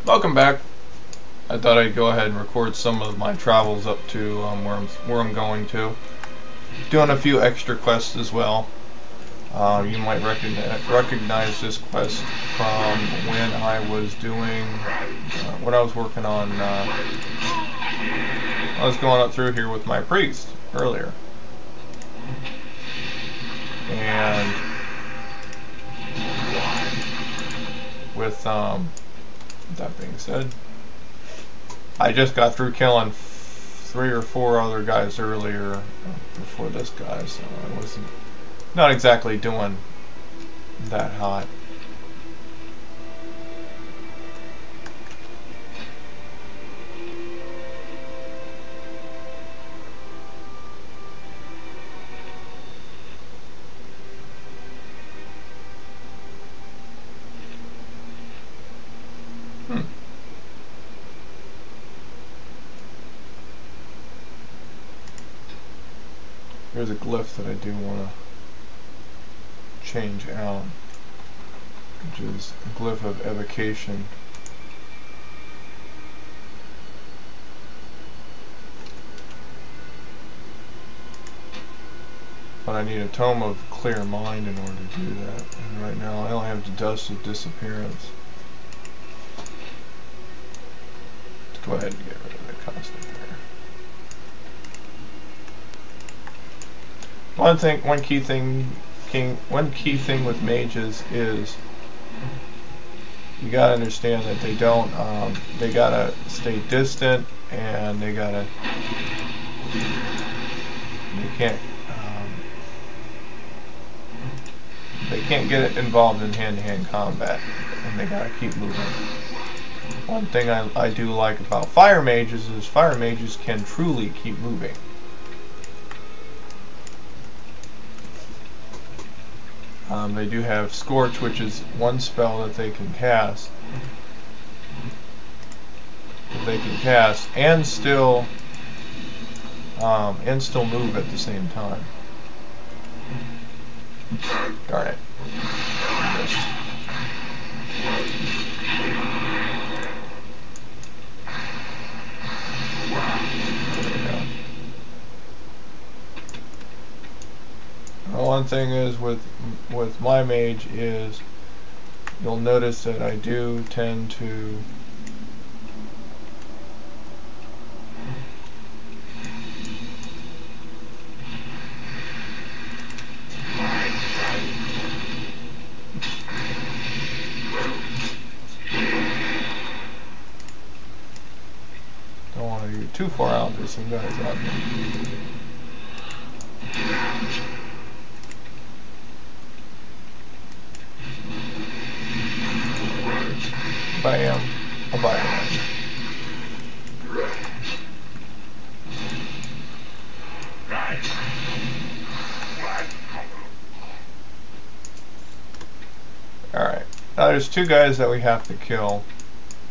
Welcome back. I thought I'd go ahead and record some of my travels up to where I'm going to. Doing a few extra quests as well. You might recognize this quest from when I was doing when I was working on. I was going up through here with my priest earlier, and with that being said, I just got through killing 3 or 4 other guys earlier before this guy, so I wasn't not exactly doing that hot. There's a glyph that I do want to change out, which is a glyph of evocation. But I need a tome of clear mind in order to do that. And right now I only have the dust of disappearance. Let's go ahead and get rid of the constant there. One key thing with mages is you gotta understand that they don't. They gotta stay distant, and they can't get involved in hand-to-hand combat, and they gotta keep moving. One thing I do like about fire mages is fire mages can truly keep moving. They do have Scorch, which is one spell that they can cast. And still move at the same time. Darn it! One thing is with my mage is you'll notice that I do tend to don't want to get too far out. There's some guys out there. Bam. A bam. Alright. Now there's 2 guys that we have to kill.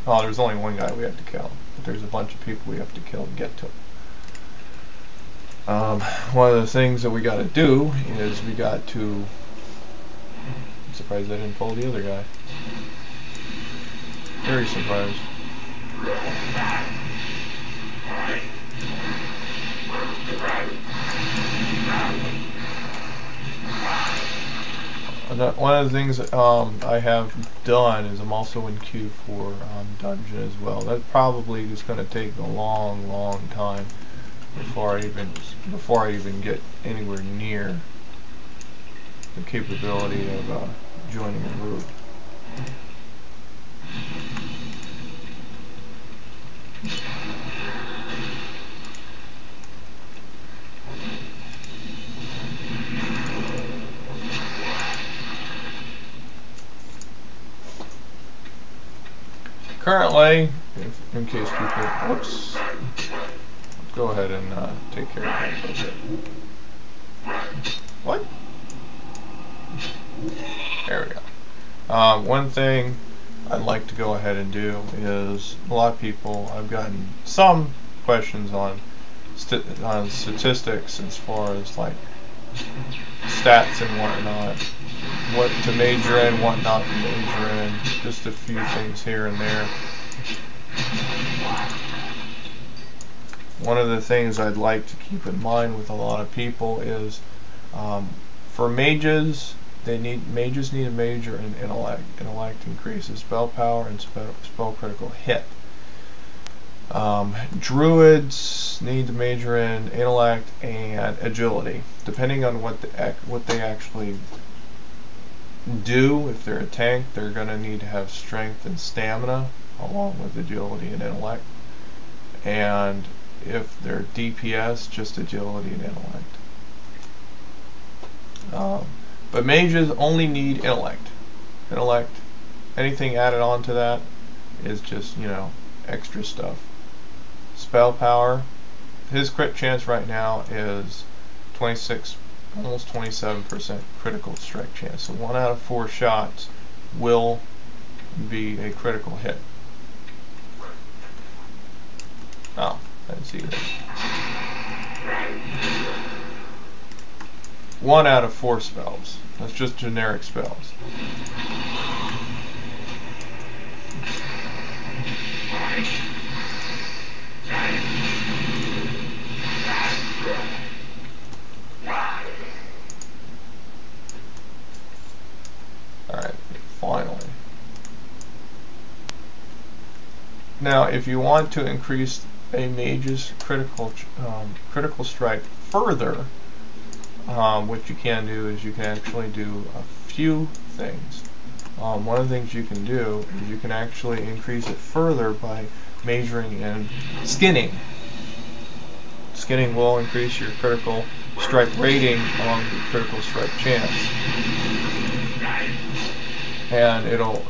Oh, there's only 1 guy we have to kill. But there's a bunch of people we have to kill to get to him. One of the things that we got to do is we got to... I'm surprised I didn't pull the other guy. Very surprised. One of the things I have done is I'm also in queue for dungeon as well. That's probably just going to take a long time before I even get anywhere near the capability of joining a group. Currently, in case people, whoops, let's go ahead and take care of that. What? There we go. One thing I'd like to go ahead and do is, a lot of people, I've gotten some questions on statistics as far as like stats and whatnot, what to major in, what not to major in, just a few things here and there. One of the things I'd like to keep in mind with a lot of people is for mages, mages need a major in intellect. Intellect increases spell power and spell critical hit. Druids need to major in intellect and agility, depending on what they actually do. If they're a tank, they're going to need to have strength and stamina along with agility and intellect. And if they're DPS, just agility and intellect. But mages only need intellect. Intellect, anything added on to that is just, you know, extra stuff. Spell power, his crit chance right now is 26, almost 27% critical strike chance. So 1 out of 4 shots will be a critical hit. Oh, I didn't see that. 1 out of 4 spells. That's just generic spells. Alright, finally. Now, if you want to increase a mage's critical strike further, what you can do is you can actually do a few things. One of the things you can do is you can actually increase it further by majoring in skinning. Skinning will increase your critical strike rating along with critical strike chance. And it'll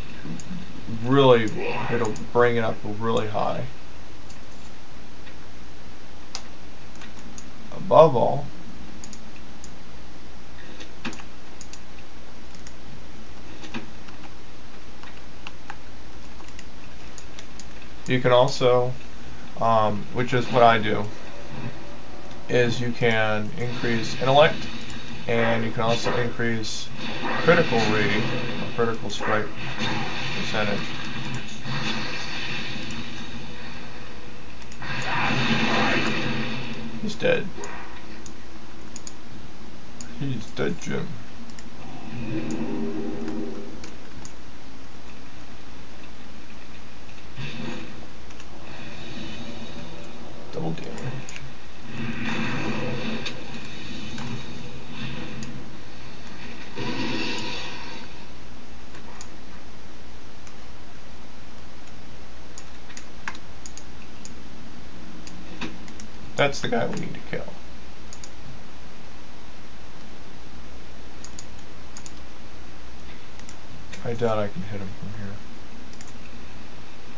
bring it up really high. Above all, you can also, which is what I do, is you can increase intellect, and you can also increase critical rating, or critical strike percentage. He's dead. He's dead, Jim. Double damage. That's the guy we need to kill. I doubt I can hit him from here.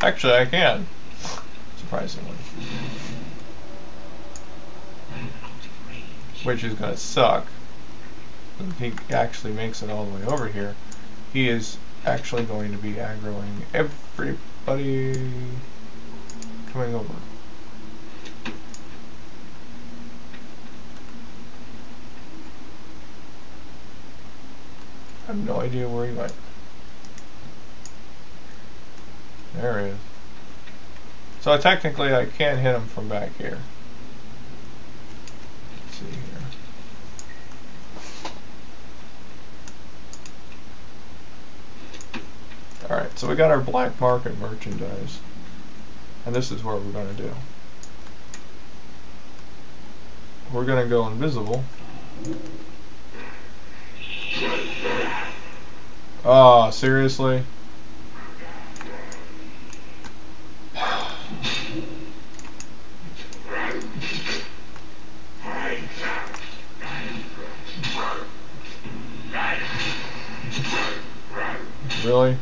Actually, I can. Surprisingly. Which is going to suck. If he actually makes it all the way over here, he is actually going to be aggroing everybody coming over. I have no idea where he went. There he is. So technically I can hit him from back here. Let's see here. Alright, so we got our black market merchandise. And this is what we're going to do. We're going to go invisible. Oh, seriously? Really?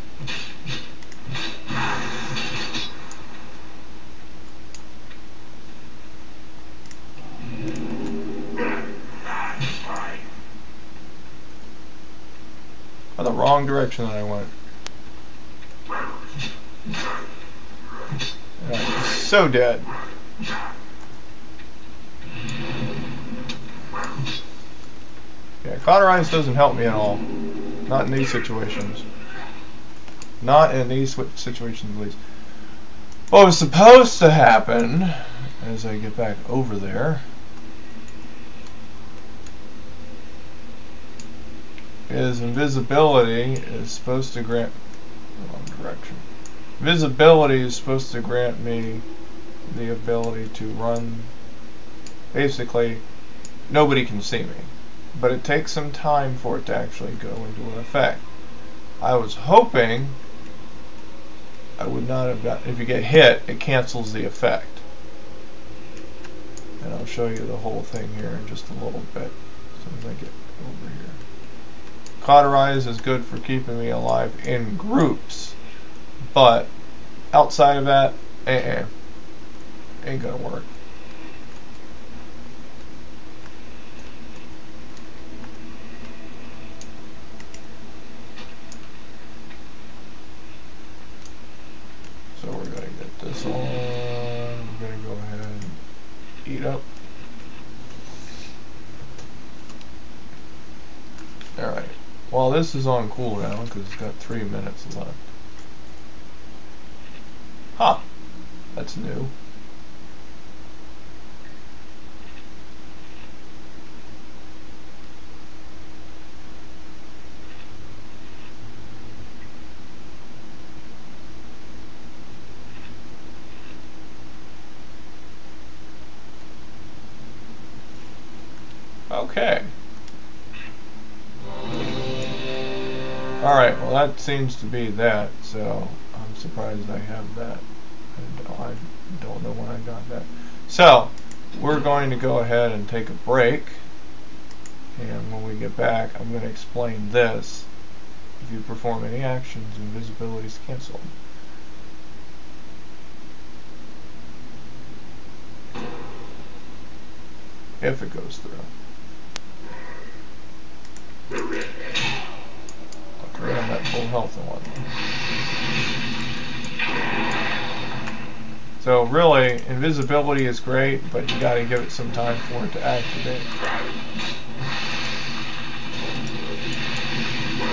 Oh, the wrong direction that I went. So dead. Yeah, cauterize doesn't help me at all. Not in these situations. Not in these situations, at least. What was supposed to happen, as I get back over there, is invisibility is supposed to grant... wrong direction. Visibility is supposed to grant me the ability to run... Basically, nobody can see me. But it takes some time for it to actually go into an effect. I was hoping I would not have got... If you get hit, it cancels the effect. And I'll show you the whole thing here in just a little bit. As soon as I get over here. Cauterize is good for keeping me alive in groups. But outside of that, ain't gonna work. So we're gonna get this on. We're gonna go ahead and eat up. Alright. Well, this is on cooldown because it's got 3 minutes left. Huh. That's new. Okay. Alright, well that seems to be that, so I'm surprised I have that. And I don't know when I got that. So, we're going to go ahead and take a break. And when we get back, I'm going to explain this. If you perform any actions, invisibility is canceled. If it goes through. Okay, I'm at full health and whatnot. So really, invisibility is great, but you gotta give it some time for it to activate.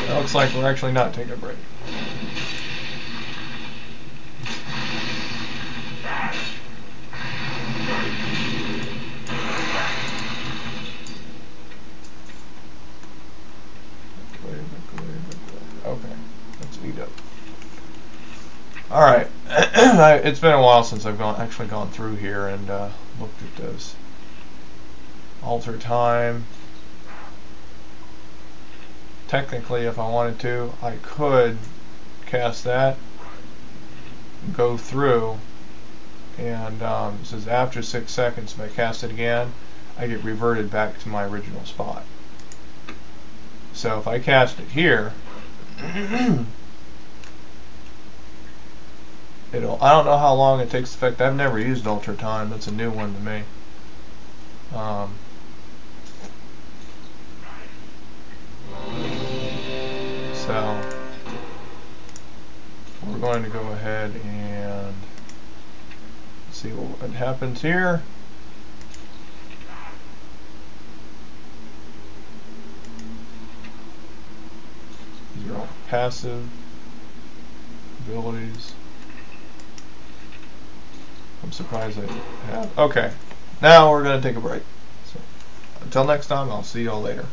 It looks like we're actually not taking a break. Okay, let's eat up. Alright, it's been a while since I've actually gone through here and looked at this. Alter time. Technically, if I wanted to, I could cast that, go through, and it says after 6 seconds, if I cast it again, I get reverted back to my original spot. So if I cast it here, I don't know how long it takes effect. I've never used alter time. That's a new one to me. So we're going to go ahead and see what happens here. These are all passive abilities. I'm surprised I have. Okay, now we're going to take a break. So until next time, I'll see y'all later.